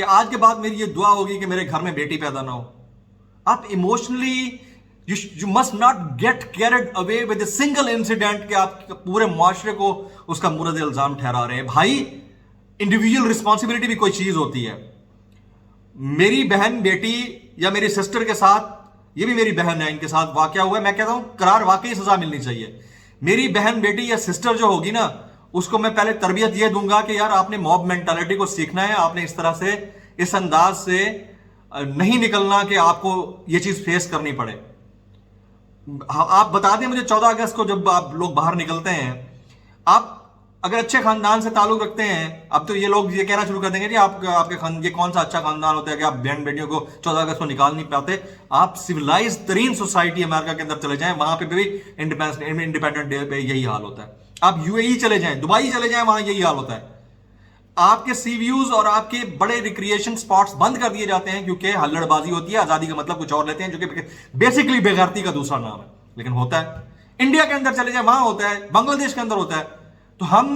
کہ آج کے بعد میری یہ دعا ہوگی کہ میرے گھر میں بیٹی پیدا نہ ہو. آپ emotionally you must not get carried away with a single incident کہ آپ پورے معاشرے کو اس کا مورد الزام ٹھہرا رہے ہیں. بھائی انڈیویجول رسپانسبلٹی بھی کوئی چیز ہوتی ہے. میری بہن بیٹی یا میری سسٹر کے ساتھ، یہ بھی میری بہن ہے، ان کے ساتھ واقعہ ہوا ہے، میں کہتا ہوں قرار واقعی سزا ملنی چاہیے. میری بہن بیٹی یا سسٹر جو ہوگی نا، اس کو میں پہلے تربیت یہ دوں گا کہ یار آپ نے موب مینٹالٹی کو سیکھنا ہے، آپ نے اس طرح سے اس انداز سے نہیں نکلنا کہ آپ کو یہ چیز فیس کرنی پڑے. آپ بتا دیں مجھے 14 اگست کو جب آپ لوگ باہر نکلتے ہیں، آپ اگر اچھے خاندان سے تعلق رکھتے ہیں، اب تو یہ لوگ یہ کہنا شروع کر دیں گے جی آپ کے یہ کون سا اچھا خاندان ہوتا ہے کہ آپ بہن بیٹیوں کو 14 اگست کو نکال نہیں پاتے. آپ سویلائز ترین سوسائٹی امریکہ کے اندر چلے جائیں، وہاں پہ بھی انڈیپینڈنٹ ڈے پہ یہی حال ہوتا ہے. آپ یو اے ای چلے جائیں، دبئی چلے جائیں، وہاں یہی حال ہوتا ہے. آپ کے سی ویوز اور آپ کے بڑے ریکریشن سپاٹس بند کر دیے جاتے ہیں کیونکہ ہلڑ بازی ہوتی ہے. آزادی کا مطلب کچھ اور لیتے ہیں جو کہ بیسکلی بے غیرتی کا دوسرا نام ہے، لیکن ہوتا ہے. انڈیا کے اندر چلے جائیں، وہاں ہوتا ہے، بنگلہ دیش کے اندر ہوتا ہے. تو ہم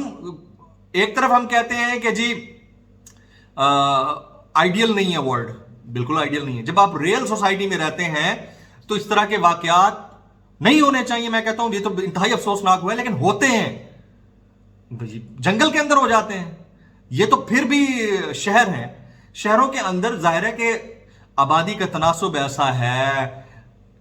ایک طرف ہم کہتے ہیں کہ جی آئیڈیل نہیں ہے ورلڈ، بالکل آئیڈیل نہیں ہے. جب آپ ریئل سوسائٹی میں رہتے ہیں تو اس طرح کے واقعات نہیں ہونے چاہیے. میں کہتا ہوں یہ تو انتہائی افسوسناک ہوا ہے، لیکن ہوتے ہیں. جنگل کے اندر ہو جاتے ہیں. یہ تو پھر بھی شہر ہیں. شہروں کے اندر ظاہر ہے کہ آبادی کا تناسب ایسا ہے،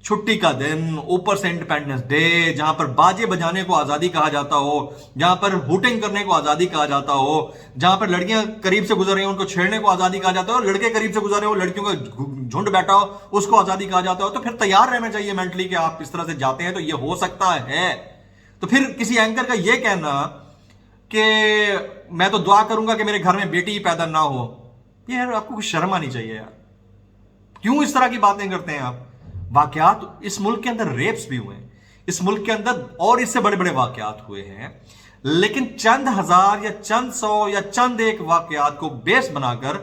چھٹی کا دن، اوپر سے انڈیپینڈنس ڈے، جہاں پر باجے بجانے کو آزادی کہا جاتا ہو، جہاں پر ہوٹنگ کرنے کو آزادی کہا جاتا ہو، جہاں پر لڑکیاں قریب سے گزر رہی ہیں ان کو چھیڑنے کو آزادی کہا جاتا ہو، اور لڑکے قریب سے گزر رہے ہو لڑکیوں کا جھنڈ بیٹھا ہو اس کو آزادی کہا جاتا ہو. تو پھر تیار رہنا چاہیے مینٹلی کہ آپ اس طرح سے جاتے ہیں تو یہ ہو سکتا ہے. تو پھر کسی اینکر کا یہ کہنا کہ میں تو دعا کروں گا کہ میرے گھر میں بیٹی پیدا نہ ہو، یہ آپ کو کچھ شرم آنی چاہیے یار. کیوں اس طرح کی باتیں کرتے ہیں آپ؟ واقعات اس ملک کے اندر ریپس بھی ہوئے ہیں، اس ملک کے اندر اور اس سے بڑے بڑے واقعات ہوئے ہیں، لیکن چند ہزار یا چند سو یا چند ایک واقعات کو بیس بنا کر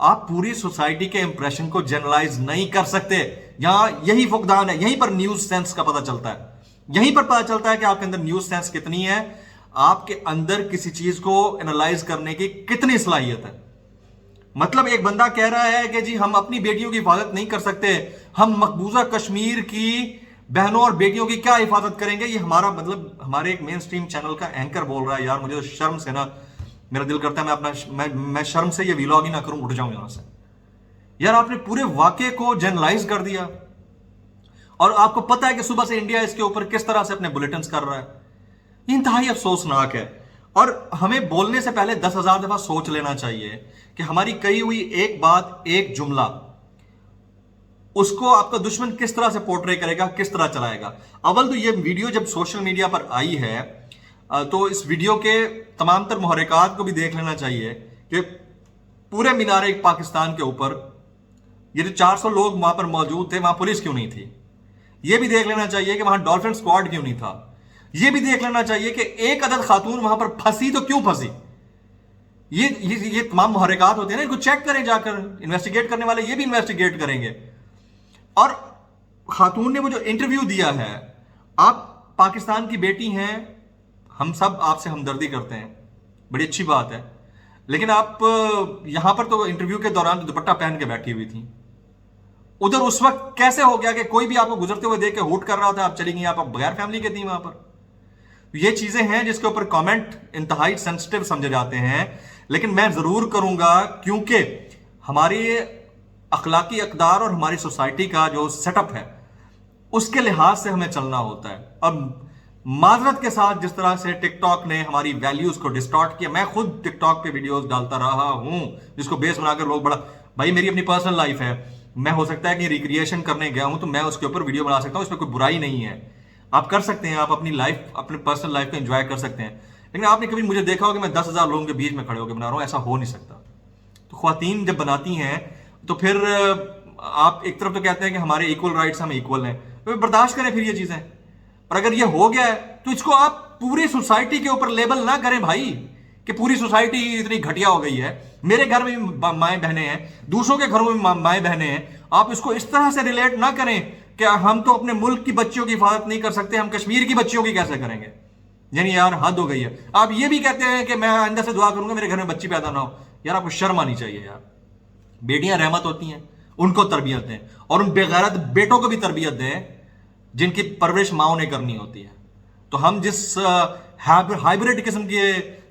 آپ پوری سوسائٹی کے امپریشن کو جنرلائز نہیں کر سکتے. یہاں یہی فقدان ہے. یہیں پر نیوز سینس کا پتہ چلتا ہے. یہیں پر پتہ چلتا ہے کہ آپ کے اندر نیوز سینس کتنی ہے، آپ کے اندر کسی چیز کو انالائز کرنے کی کتنی صلاحیت ہے. مطلب ایک بندہ کہہ رہا ہے کہ جی ہم اپنی بیٹیوں کی حفاظت نہیں کر سکتے، ہم مقبوضہ کشمیر کی بہنوں اور بیٹیوں کی کیا حفاظت کریں گے. یہ ہمارا مطلب ہمارے ایک مین سٹریم چینل کا اینکر بول رہا ہے. یار مجھے تو شرم سے نا میرا دل کرتا ہے میں شرم سے یہ ویلاگ ہی نہ کروں، اٹھ جاؤں یہاں سے. یار آپ نے پورے واقعے کو جنرلائز کر دیا، اور آپ کو پتا ہے کہ صبح سے انڈیا اس کے اوپر کس طرح سے اپنے بلیٹنز کر رہا ہے. یہ انتہائی افسوسناک ہے. اور ہمیں بولنے سے پہلے 10,000 دفعہ سوچ لینا چاہیے کہ ہماری کہی ہوئی ایک بات، ایک جملہ، اس کو آپ کا دشمن کس طرح سے پورٹرے کرے گا، کس طرح چلائے گا. اول تو یہ ویڈیو جب سوشل میڈیا پر آئی ہے تو اس ویڈیو کے تمام تر محرکات کو بھی دیکھ لینا چاہیے کہ پورے مینار پاکستان کے اوپر یہ جو 400 لوگ وہاں پر موجود تھے، وہاں پولیس کیوں نہیں تھی. یہ بھی دیکھ لینا چاہیے کہ وہاں ڈولفن اسکواڈ کیوں نہیں تھا. یہ بھی دیکھ لینا چاہیے کہ ایک عدد خاتون وہاں پر پھنسی تو کیوں پھنسی. یہ تمام محرکات ہوتے ہیں نا، ان کو چیک کریں جا کر. انویسٹیگیٹ کرنے والے یہ بھی انویسٹیگیٹ کریں گے. اور خاتون نے وہ جو انٹرویو دیا ہے، آپ پاکستان کی بیٹی ہیں، ہم سب آپ سے ہمدردی کرتے ہیں، بڑی اچھی بات ہے، لیکن آپ یہاں پر تو انٹرویو کے دوران دوپٹہ پہن کے بیٹھی ہوئی تھی. ادھر اس وقت کیسے ہو گیا کہ کوئی بھی آپ کو گزرتے ہوئے دیکھ کے ہوٹ کر رہا تھا، آپ چلی گئی، آپ بغیر فیملی کے تھی وہاں پر. یہ چیزیں ہیں جس کے اوپر کامنٹ انتہائی سینسٹیو سمجھے جاتے ہیں، لیکن میں ضرور کروں گا کیونکہ ہماری اخلاقی اقدار اور ہماری سوسائٹی کا جو سیٹ اپ ہے اس کے لحاظ سے ہمیں چلنا ہوتا ہے. اور معذرت کے ساتھ جس طرح سے ٹک ٹاک نے ہماری ویلیوز کو ڈسٹارٹ کیا، میں خود ٹک ٹاک پہ ویڈیوز ڈالتا رہا ہوں جس کو بیس بنا کر لوگ بڑا، بھائی میری اپنی پرسنل لائف ہے، میں ہو سکتا ہے کہ ریکریشن کرنے گیا ہوں تو میں اس کے اوپر ویڈیو بنا سکتا ہوں، اس میں کوئی برائی نہیں ہے. آپ کر سکتے ہیں، آپ اپنی لائف، اپنے پرسنل لائف کو انجوائے کر سکتے ہیں، لیکن آپ نے کبھی مجھے دیکھا ہو کہ میں 10,000 لوگوں کے بیچ میں کھڑے ہو کے بنا رہا ہوں؟ ایسا ہو نہیں سکتا. تو خواتین جب بناتی ہیں تو پھر آپ ایک طرف تو کہتے ہیں کہ ہمارے ایکول رائٹس، ہم ایکول ہیں، برداشت کریں پھر یہ چیزیں. اور اگر یہ ہو گیا ہے تو اس کو آپ پوری سوسائٹی کے اوپر لیبل نہ کریں بھائی کہ پوری سوسائٹی اتنی گھٹیا ہو گئی ہے. میرے گھر میں بھی مائیں بہنیں ہیں، دوسروں کے گھروں میں مائیں بہنیں ہیں. آپ اس کو اس طرح سے ریلیٹ نہ کریں کہ ہم تو اپنے ملک کی بچیوں کی حفاظت نہیں کر سکتے، ہم کشمیر کی بچیوں کی کیسے کریں گے. یعنی یار حد ہو گئی ہے. آپ یہ بھی کہتے ہیں کہ میں آئندہ سے دعا کروں گا میرے گھر میں بچی پیدا نہ ہو. یار آپ کو شرم آنی چاہیے یار. بیٹیاں رحمت ہوتی ہیں، ان کو تربیت دیں، اور ان بے غیرت بیٹوں کو بھی تربیت دیں جن کی پرورش ماؤں نے کرنی ہوتی ہے۔ تو ہم جس ہائبرڈ قسم کے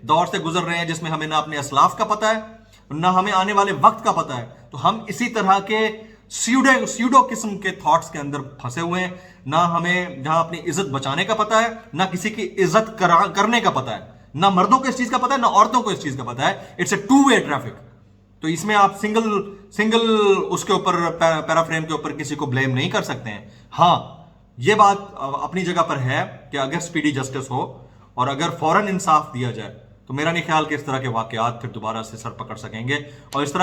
دور سے گزر رہے ہیں جس میں ہمیں نہ اپنے اسلاف کا پتہ ہے نہ ہمیں آنے والے وقت کا پتہ ہے، تو ہم اسی طرح کے سیوڈو قسم کے تھاٹس کے اندر پھنسے ہوئے ہیں۔ نہ ہمیں جہاں اپنی عزت بچانے کا پتہ ہے، نہ کسی کی عزت کرنے کا پتہ ہے، نہ مردوں کو اس چیز کا پتہ ہے نہ عورتوں کو اس چیز کا پتہ ہے۔ It's a two way traffic. تو اس میں آپ سنگل اس کے اوپر پیرا فریم کے اوپر کسی کو بلیم نہیں کر سکتے ہیں۔ ہاں یہ بات اپنی جگہ پر ہے کہ اگر سپیڈی جسٹس ہو اور اگر فوراً انصاف دیا جائے تو میرا نہیں خیال کہ اس طرح کے واقعات پھر دوبارہ سے سر پکڑ سکیں گے، اور اس طرح